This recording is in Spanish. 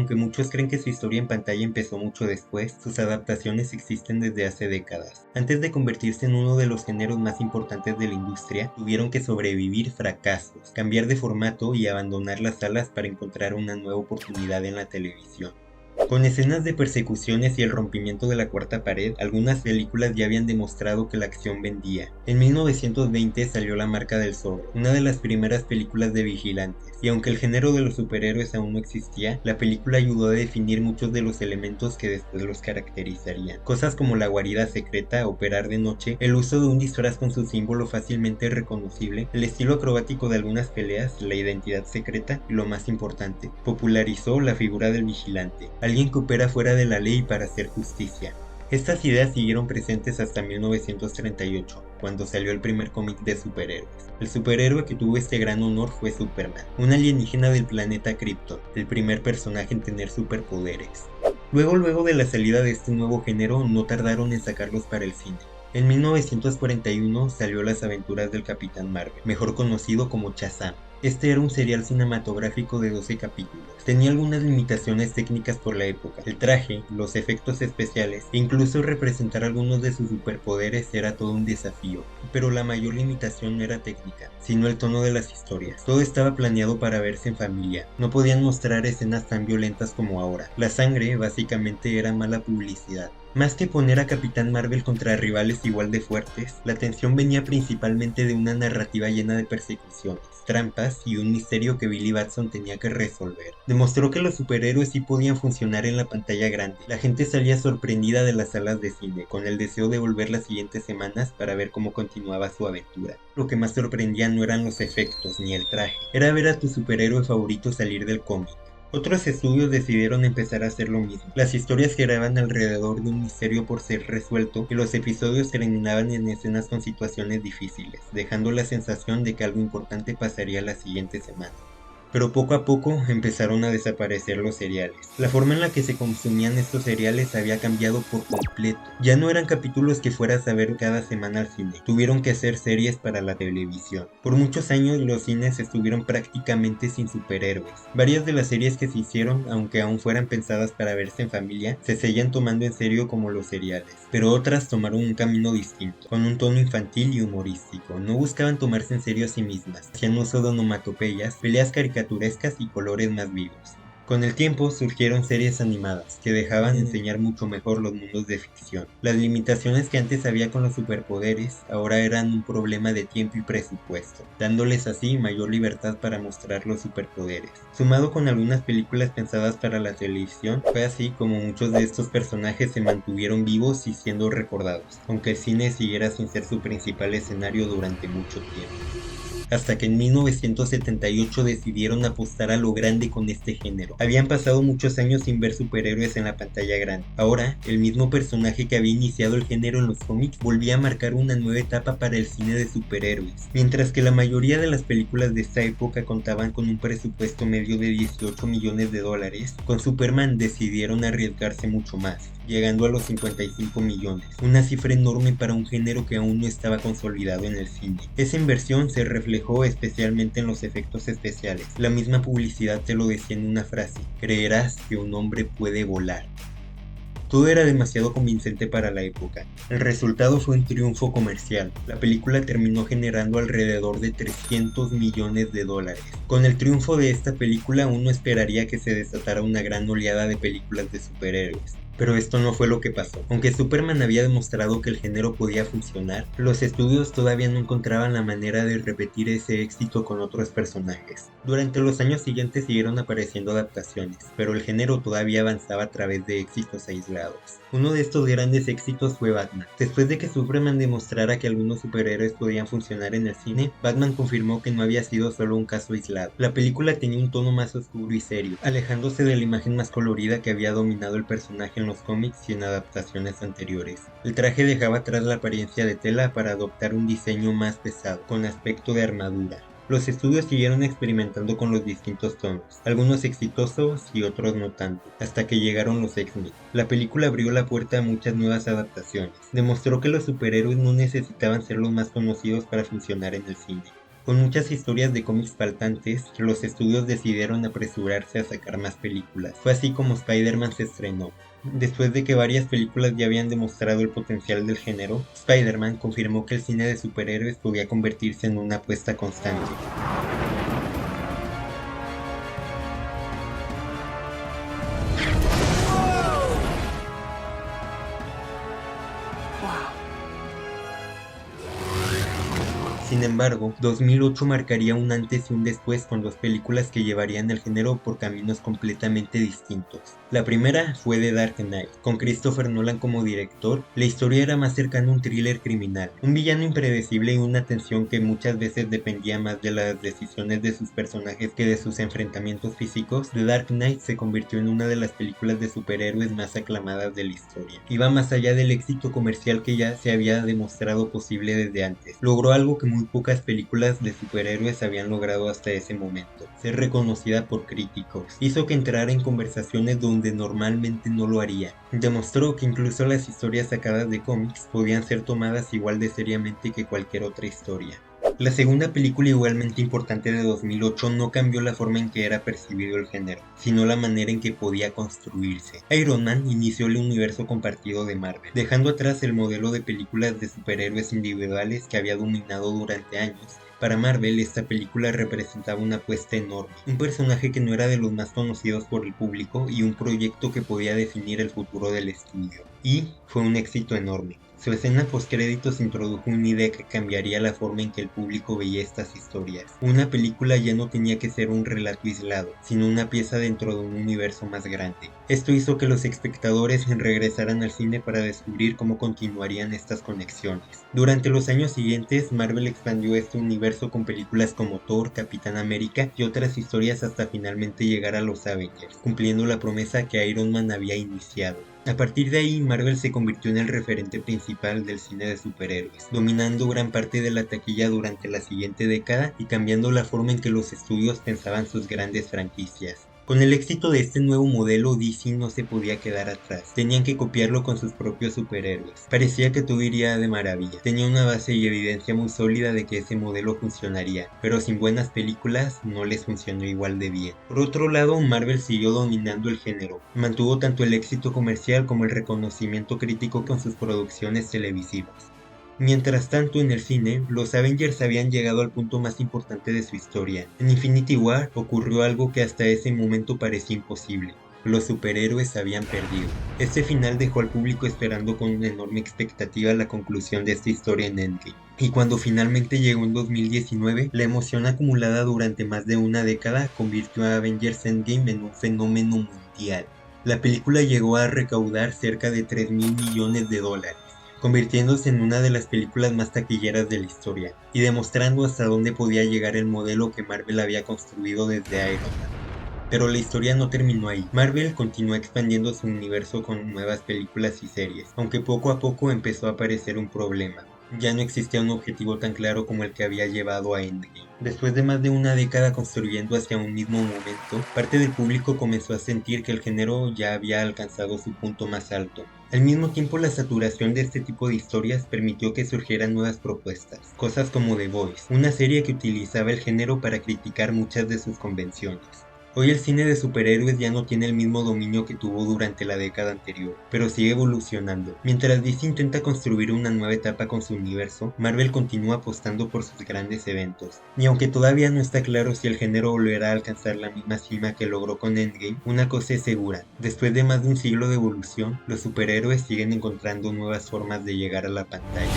Aunque muchos creen que su historia en pantalla empezó mucho después, sus adaptaciones existen desde hace décadas. Antes de convertirse en uno de los géneros más importantes de la industria, tuvieron que sobrevivir fracasos, cambiar de formato y abandonar las salas para encontrar una nueva oportunidad en la televisión. Con escenas de persecuciones y el rompimiento de la cuarta pared, algunas películas ya habían demostrado que la acción vendía. En 1920 salió La marca del zorro, una de las primeras películas de vigilantes, y aunque el género de los superhéroes aún no existía, la película ayudó a definir muchos de los elementos que después los caracterizarían. Cosas como la guarida secreta, operar de noche, el uso de un disfraz con su símbolo fácilmente reconocible, el estilo acrobático de algunas peleas, la identidad secreta y lo más importante, popularizó la figura del vigilante, alguien que opera fuera de la ley para hacer justicia. Estas ideas siguieron presentes hasta 1938, cuando salió el primer cómic de superhéroes. El superhéroe que tuvo este gran honor fue Superman, un alienígena del planeta Krypton, el primer personaje en tener superpoderes. Luego de la salida de este nuevo género, no tardaron en sacarlos para el cine. En 1941 salió Las aventuras del Capitán Marvel, mejor conocido como Shazam. Este era un serial cinematográfico de 12 capítulos. Tenía algunas limitaciones técnicas por la época. El traje, los efectos especiales e incluso representar algunos de sus superpoderes era todo un desafío. Pero la mayor limitación no era técnica, sino el tono de las historias. Todo estaba planeado para verse en familia. No podían mostrar escenas tan violentas como ahora. La sangre básicamente era mala publicidad. Más que poner a Capitán Marvel contra rivales igual de fuertes, la tensión venía principalmente de una narrativa llena de persecuciones, trampas y un misterio que Billy Batson tenía que resolver. Demostró que los superhéroes sí podían funcionar en la pantalla grande. La gente salía sorprendida de las salas de cine, con el deseo de volver las siguientes semanas para ver cómo continuaba su aventura. Lo que más sorprendía no eran los efectos ni el traje, era ver a tu superhéroe favorito salir del cómic. Otros estudios decidieron empezar a hacer lo mismo. Las historias giraban alrededor de un misterio por ser resuelto y los episodios terminaban en escenas con situaciones difíciles, dejando la sensación de que algo importante pasaría la siguiente semana. Pero poco a poco empezaron a desaparecer los cereales. La forma en la que se consumían estos cereales había cambiado por completo. Ya no eran capítulos que fueras a ver cada semana al cine. Tuvieron que hacer series para la televisión. Por muchos años los cines estuvieron prácticamente sin superhéroes. Varias de las series que se hicieron, aunque aún fueran pensadas para verse en familia, se seguían tomando en serio como los cereales. Pero otras tomaron un camino distinto, con un tono infantil y humorístico. No buscaban tomarse en serio a sí mismas. Hacían uso de onomatopeyas, peleas caricaturescas y colores más vivos. Con el tiempo surgieron series animadas que dejaban enseñar mucho mejor los mundos de ficción. Las limitaciones que antes había con los superpoderes ahora eran un problema de tiempo y presupuesto, dándoles así mayor libertad para mostrar los superpoderes. Sumado con algunas películas pensadas para la televisión, fue así como muchos de estos personajes se mantuvieron vivos y siendo recordados, aunque el cine siguiera sin ser su principal escenario durante mucho tiempo. Hasta que en 1978 decidieron apostar a lo grande con este género. Habían pasado muchos años sin ver superhéroes en la pantalla grande. Ahora, el mismo personaje que había iniciado el género en los cómics volvía a marcar una nueva etapa para el cine de superhéroes. Mientras que la mayoría de las películas de esta época contaban con un presupuesto medio de 18 millones de dólares, con Superman decidieron arriesgarse mucho más, llegando a los 55 millones, una cifra enorme para un género que aún no estaba consolidado en el cine. Esa inversión se reflejó especialmente en los efectos especiales. La misma publicidad te lo decía en una frase: creerás que un hombre puede volar. Todo era demasiado convincente para la época. El resultado fue un triunfo comercial. La película terminó generando alrededor de 300 millones de dólares. Con el triunfo de esta película uno esperaría que se desatara una gran oleada de películas de superhéroes. Pero esto no fue lo que pasó. Aunque Superman había demostrado que el género podía funcionar, los estudios todavía no encontraban la manera de repetir ese éxito con otros personajes. Durante los años siguientes siguieron apareciendo adaptaciones, pero el género todavía avanzaba a través de éxitos aislados. Uno de estos grandes éxitos fue Batman. Después de que Superman demostrara que algunos superhéroes podían funcionar en el cine, Batman confirmó que no había sido solo un caso aislado. La película tenía un tono más oscuro y serio, alejándose de la imagen más colorida que había dominado el personaje en los cómics y en adaptaciones anteriores. El traje dejaba atrás la apariencia de tela para adoptar un diseño más pesado, con aspecto de armadura. Los estudios siguieron experimentando con los distintos tonos, algunos exitosos y otros no tanto, hasta que llegaron los X-Men. La película abrió la puerta a muchas nuevas adaptaciones. Demostró que los superhéroes no necesitaban ser los más conocidos para funcionar en el cine. Con muchas historias de cómics faltantes, los estudios decidieron apresurarse a sacar más películas. Fue así como Spider-Man se estrenó. Después de que varias películas ya habían demostrado el potencial del género, Spider-Man confirmó que el cine de superhéroes podía convertirse en una apuesta constante. Sin embargo, 2008 marcaría un antes y un después con dos películas que llevarían el género por caminos completamente distintos. La primera fue The Dark Knight, con Christopher Nolan como director. La historia era más cercana a un thriller criminal, un villano impredecible y una tensión que muchas veces dependía más de las decisiones de sus personajes que de sus enfrentamientos físicos. The Dark Knight se convirtió en una de las películas de superhéroes más aclamadas de la historia. Iba más allá del éxito comercial que ya se había demostrado posible desde antes. Logró algo que muy pocas películas de superhéroes habían logrado hasta ese momento: ser reconocida por críticos. Hizo que entrara en conversaciones donde normalmente no lo haría. Demostró que incluso las historias sacadas de cómics podían ser tomadas igual de seriamente que cualquier otra historia. La segunda película, igualmente importante, de 2008 no cambió la forma en que era percibido el género, sino la manera en que podía construirse. Iron Man inició el universo compartido de Marvel, dejando atrás el modelo de películas de superhéroes individuales que había dominado durante años. Para Marvel, esta película representaba una apuesta enorme, un personaje que no era de los más conocidos por el público y un proyecto que podía definir el futuro del estudio. Y fue un éxito enorme. Su escena postcréditos introdujo una idea que cambiaría la forma en que el público veía estas historias. Una película ya no tenía que ser un relato aislado, sino una pieza dentro de un universo más grande. Esto hizo que los espectadores regresaran al cine para descubrir cómo continuarían estas conexiones. Durante los años siguientes, Marvel expandió este universo con películas como Thor, Capitán América y otras historias hasta finalmente llegar a los Avengers, cumpliendo la promesa que Iron Man había iniciado. A partir de ahí, Marvel se convirtió en el referente principal del cine de superhéroes, dominando gran parte de la taquilla durante la siguiente década y cambiando la forma en que los estudios pensaban sus grandes franquicias. Con el éxito de este nuevo modelo, DC no se podía quedar atrás. Tenían que copiarlo con sus propios superhéroes. Parecía que todo iría de maravilla. Tenía una base y evidencia muy sólida de que ese modelo funcionaría, pero sin buenas películas no les funcionó igual de bien. Por otro lado, Marvel siguió dominando el género. Mantuvo tanto el éxito comercial como el reconocimiento crítico con sus producciones televisivas. Mientras tanto, en el cine, los Avengers habían llegado al punto más importante de su historia. En Infinity War ocurrió algo que hasta ese momento parecía imposible. Los superhéroes habían perdido. Este final dejó al público esperando con una enorme expectativa la conclusión de esta historia en Endgame. Y cuando finalmente llegó en 2019, la emoción acumulada durante más de una década convirtió a Avengers Endgame en un fenómeno mundial. La película llegó a recaudar cerca de $3.000 millones, convirtiéndose en una de las películas más taquilleras de la historia, y demostrando hasta dónde podía llegar el modelo que Marvel había construido desde Iron Man. Pero la historia no terminó ahí. Marvel continuó expandiendo su universo con nuevas películas y series, aunque poco a poco empezó a aparecer un problema. Ya no existía un objetivo tan claro como el que había llevado a Endgame. Después de más de una década construyendo hacia un mismo momento, parte del público comenzó a sentir que el género ya había alcanzado su punto más alto. Al mismo tiempo, la saturación de este tipo de historias permitió que surgieran nuevas propuestas, cosas como The Boys, una serie que utilizaba el género para criticar muchas de sus convenciones. Hoy el cine de superhéroes ya no tiene el mismo dominio que tuvo durante la década anterior, pero sigue evolucionando. Mientras DC intenta construir una nueva etapa con su universo, Marvel continúa apostando por sus grandes eventos. Y aunque todavía no está claro si el género volverá a alcanzar la misma cima que logró con Endgame, una cosa es segura: después de más de un siglo de evolución, los superhéroes siguen encontrando nuevas formas de llegar a la pantalla.